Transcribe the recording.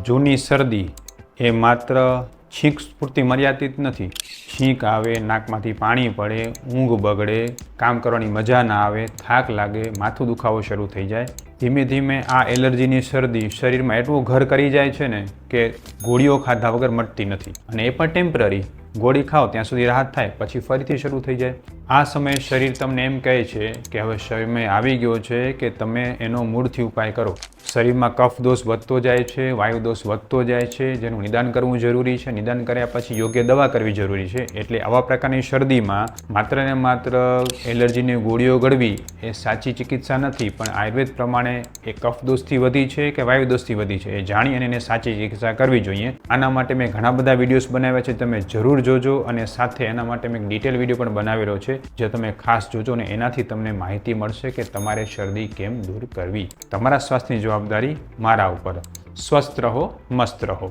જૂની શરદી એ માત્ર છીંક પૂરતી મર્યાદિત નથી. છીંક આવે, નાકમાંથી પાણી પડે, ઊંઘ બગડે, કામ કરવાની મજા ના આવે, થાક લાગે, માથું દુખાવો શરૂ થઈ જાય. ધીમે ધીમે આ એલર્જીની શરદી શરીરમાં એટલું ઘર કરી જાય છે ને કે ગોળીઓ ખાધા વગર મટતી નથી, અને એ પણ ટેમ્પરરી. ગોળી ખાઓ ત્યાં સુધી રાહત થાય, પછી ફરીથી શરૂ થઈ જાય. આ સમયે શરીર તમને એમ કહે છે કે હવે સમય આવી ગયો છે કે તમે એનો મૂળથી ઉપાય કરો. શરીરમાં કફ દોષ વધતો જાય છે, વાયુ દોષ વધતો જાય છે, જેનું નિદાન કરવું જરૂરી છે. નિદાન કર્યા પછી યોગ્ય દવા કરવી જરૂરી છે. એટલે આવા પ્રકારની શરદીમાં માત્ર ને માત્ર એલર્જીની ગોળીઓ ગળવી એ સાચી ચિકિત્સા નથી, પણ આયુર્વેદ પ્રમાણે એ કફ દોષથી વધી છે કે વાયુ દોષથી વધી છે એ જાણી અને એને સાચી ચિકિત્સા કરવી જોઈએ. આના માટે મેં ઘણા બધા વિડીયોઝ બનાવ્યા છે, તમે જરૂર જોજો. અને સાથે એના માટે મેં એક ડિટેલ વિડીયો પણ બનાવેલો છે જે તમે ખાસ જોજો, અને એનાથી તમને માહિતી મળશે કે તમારે શરદી કેમ દૂર કરવી. તમારા સ્વાસ્થ્યની જવાબદારી મારા ઉપર. સ્વસ્થ રહો, મસ્ત રહો.